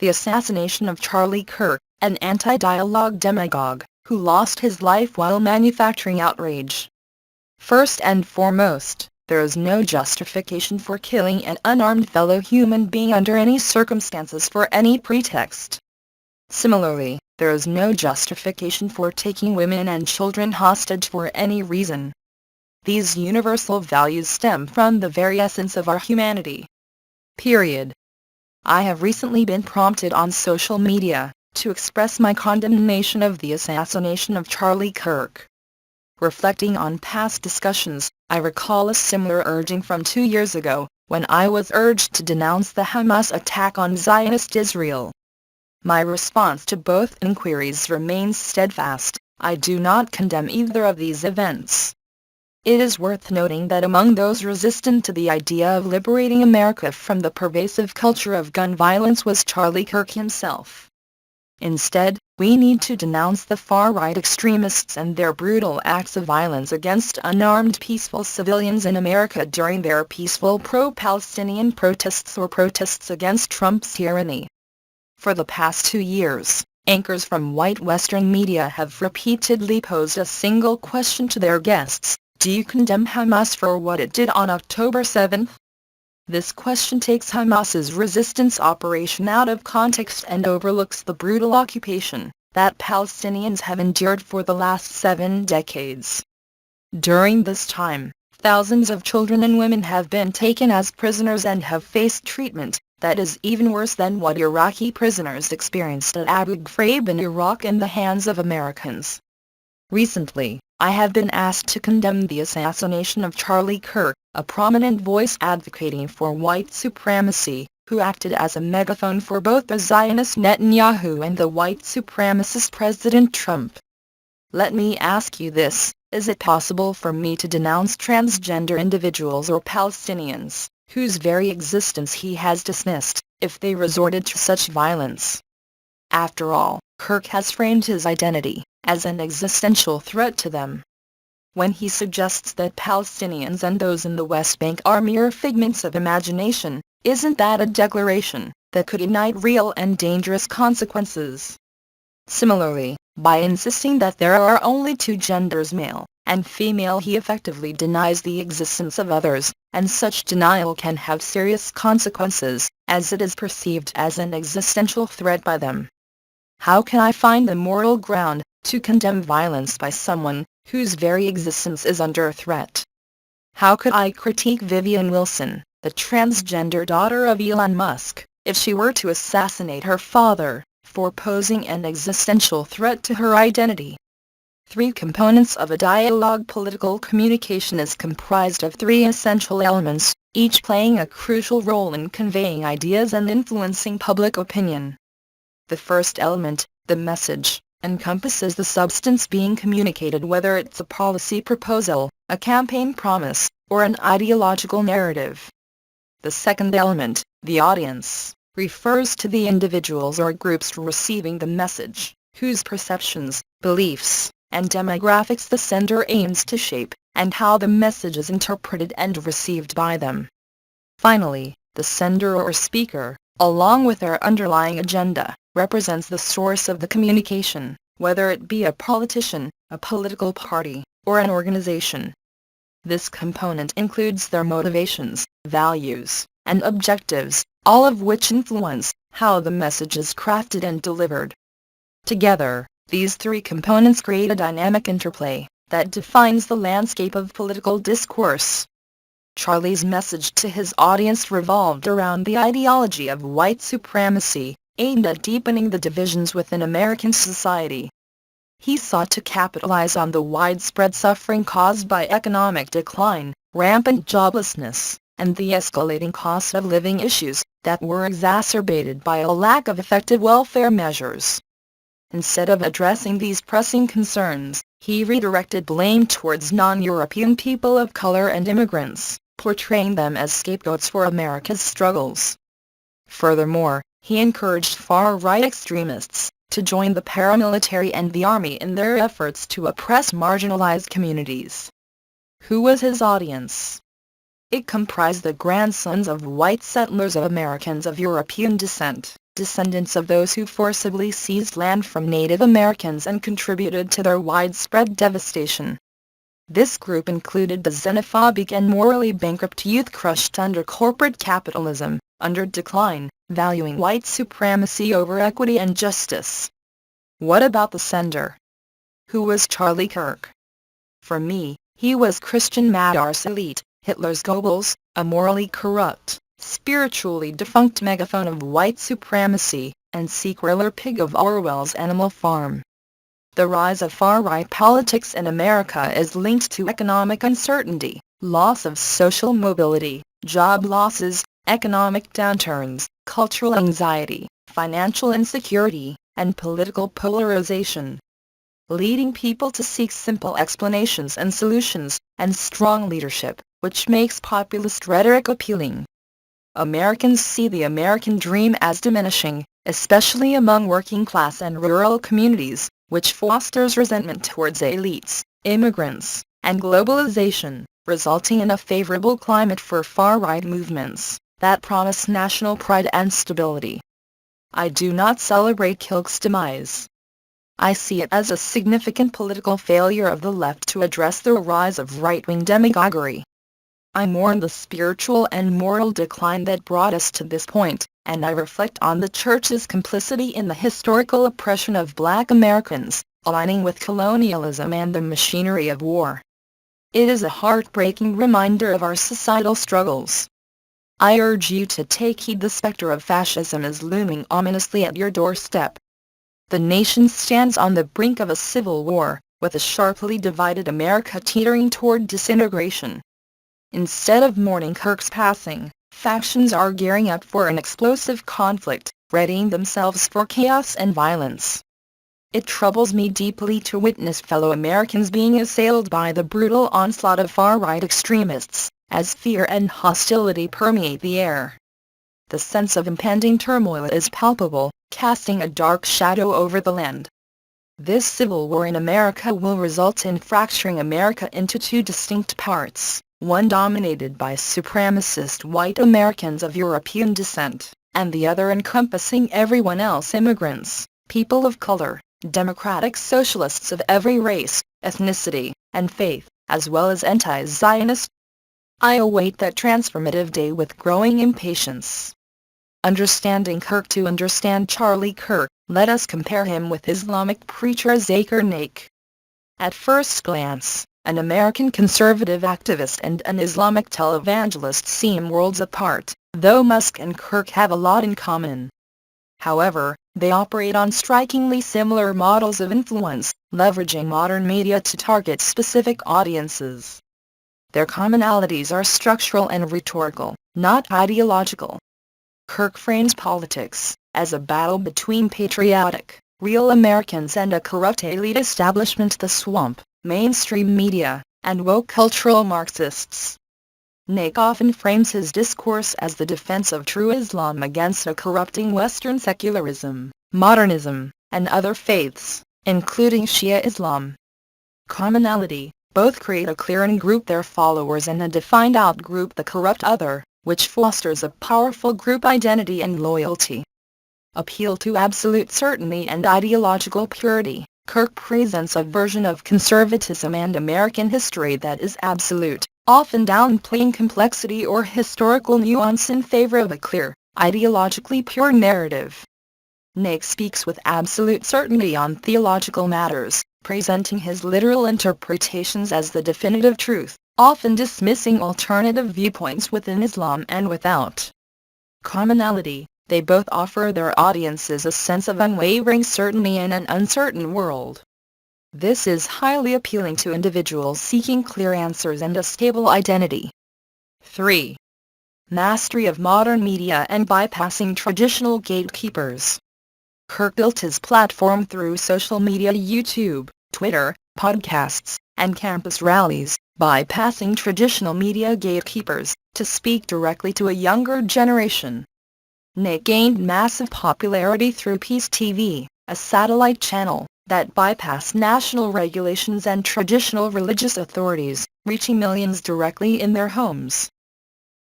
The Assassination of Charlie Kirk, an anti-dialogue demagogue, who lost his life while manufacturing outrage. First and foremost, there is no justification for killing an unarmed fellow human being under any circumstances for any pretext. Similarly, there is no justification for taking women and children hostage for any reason. These universal values stem from the very essence of our humanity. Period. I have recently been prompted on social media to express my condemnation of the assassination of Charlie Kirk. Reflecting on past discussions, I recall a similar urging from 2 years ago, when I was urged to denounce the Hamas attack on Zionist Israel. My response to both inquiries remains steadfast: I do not condemn either of these events. It is worth noting that among those resistant to the idea of liberating America from the pervasive culture of gun violence was Charlie Kirk himself. Instead, we need to denounce the far-right extremists and their brutal acts of violence against unarmed peaceful civilians in America during their peaceful pro-Palestinian protests or protests against Trump's tyranny. For the past 2 years, anchors from white Western media have repeatedly posed a single question to their guests: do you condemn Hamas for what it did on October 7th? This question takes Hamas's resistance operation out of context and overlooks the brutal occupation that Palestinians have endured for the last 7 decades. During this time, thousands of children and women have been taken as prisoners and have faced treatment that is even worse than what Iraqi prisoners experienced at Abu Ghraib in Iraq in the hands of Americans. Recently, I have been asked to condemn the assassination of Charlie Kirk, a prominent voice advocating for white supremacy, who acted as a megaphone for both the Zionist Netanyahu and the white supremacist President Trump. Let me ask you this: is it possible for me to denounce transgender individuals or Palestinians, whose very existence he has dismissed, if they resorted to such violence? After all, Kirk has framed his identity as an existential threat to them. When he suggests that Palestinians and those in the West Bank are mere figments of imagination, isn't that a declaration that could ignite real and dangerous consequences? Similarly, by insisting that there are only 2 genders, male and female, he effectively denies the existence of others, and such denial can have serious consequences, as it is perceived as an existential threat by them. How can I find the moral ground to condemn violence by someone whose very existence is under threat? How could I critique Vivian Wilson, the transgender daughter of Elon Musk, if she were to assassinate her father, for posing an existential threat to her identity? 3 components of a dialogue. Political communication is comprised of 3 essential elements, each playing a crucial role in conveying ideas and influencing public opinion. The first element, the message, encompasses the substance being communicated, whether it's a policy proposal, a campaign promise, or an ideological narrative. The second element, the audience, refers to the individuals or groups receiving the message, whose perceptions, beliefs, and demographics the sender aims to shape, and how the message is interpreted and received by them. Finally, the sender or speaker, along with their underlying agenda, represents the source of the communication, whether it be a politician, a political party, or an organization. This component includes their motivations, values, and objectives, all of which influence how the message is crafted and delivered. Together, these 3 components create a dynamic interplay that defines the landscape of political discourse. Charlie's message to his audience revolved around the ideology of white supremacy, aimed at deepening the divisions within American society. He sought to capitalize on the widespread suffering caused by economic decline, rampant joblessness, and the escalating cost of living issues that were exacerbated by a lack of effective welfare measures. Instead of addressing these pressing concerns, he redirected blame towards non-European people of color and immigrants, portraying them as scapegoats for America's struggles. Furthermore, he encouraged far-right extremists to join the paramilitary and the army in their efforts to oppress marginalized communities. Who was his audience? It comprised the grandsons of white settlers of Americans of European descent, descendants of those who forcibly seized land from Native Americans and contributed to their widespread devastation. This group included the xenophobic and morally bankrupt youth crushed under corporate capitalism, under decline, valuing white supremacy over equity and justice. What about the sender? Who was Charlie Kirk? For me, he was Christian Madar's elite, Hitler's Goebbels, a morally corrupt, spiritually defunct megaphone of white supremacy, and sequeler pig of Orwell's Animal Farm. The rise of far-right politics in America is linked to economic uncertainty, loss of social mobility, job losses, economic downturns, cultural anxiety, financial insecurity, and political polarization, leading people to seek simple explanations and solutions, and strong leadership, which makes populist rhetoric appealing. Americans see the American dream as diminishing, especially among working-class and rural communities, which fosters resentment towards elites, immigrants, and globalization, resulting in a favorable climate for far-right movements that promise national pride and stability. I do not celebrate Kirk's demise. I see it as a significant political failure of the left to address the rise of right-wing demagoguery. I mourn the spiritual and moral decline that brought us to this point, and I reflect on the Church's complicity in the historical oppression of Black Americans, aligning with colonialism and the machinery of war. It is a heartbreaking reminder of our societal struggles. I urge you to take heed. The specter of fascism is looming ominously at your doorstep. The nation stands on the brink of a civil war, with a sharply divided America teetering toward disintegration. Instead of mourning Kirk's passing, factions are gearing up for an explosive conflict, readying themselves for chaos and violence. It troubles me deeply to witness fellow Americans being assailed by the brutal onslaught of far-right extremists, as fear and hostility permeate the air. The sense of impending turmoil is palpable, casting a dark shadow over the land. This civil war in America will result in fracturing America into two distinct parts, one dominated by supremacist white Americans of European descent, and the other encompassing everyone else: immigrants, people of color, democratic socialists of every race, ethnicity, and faith, as well as anti-Zionist. I await that transformative day with growing impatience. Understanding Kirk. To understand Charlie Kirk, let us compare him with Islamic preacher Zakir Naik. At first glance, an American conservative activist and an Islamic televangelist seem worlds apart, though Musk and Kirk have a lot in common. However, they operate on strikingly similar models of influence, leveraging modern media to target specific audiences. Their commonalities are structural and rhetorical, not ideological. Kirk frames politics as a battle between patriotic, real Americans and a corrupt elite establishment: the swamp, mainstream media, and woke cultural Marxists. Naik often frames his discourse as the defense of true Islam against a corrupting Western secularism, modernism, and other faiths, including Shia Islam. Commonality: both create a clear in-group their followers and a defined out-group the corrupt other, which fosters a powerful group identity and loyalty. Appeal to absolute certainty and ideological purity: Kirk presents a version of conservatism and American history that is absolute, often downplaying complexity or historical nuance in favor of a clear, ideologically pure narrative. Naik speaks with absolute certainty on theological matters, presenting his literal interpretations as the definitive truth, often dismissing alternative viewpoints within Islam and without. Commonality: they both offer their audiences a sense of unwavering certainty in an uncertain world. This is highly appealing to individuals seeking clear answers and a stable identity. 3. Mastery of modern media and bypassing traditional gatekeepers. Kirk built his platform through social media: YouTube, Twitter, podcasts, and campus rallies, bypassing traditional media gatekeepers, to speak directly to a younger generation. Naik gained massive popularity through Peace TV, a satellite channel that bypassed national regulations and traditional religious authorities, reaching millions directly in their homes.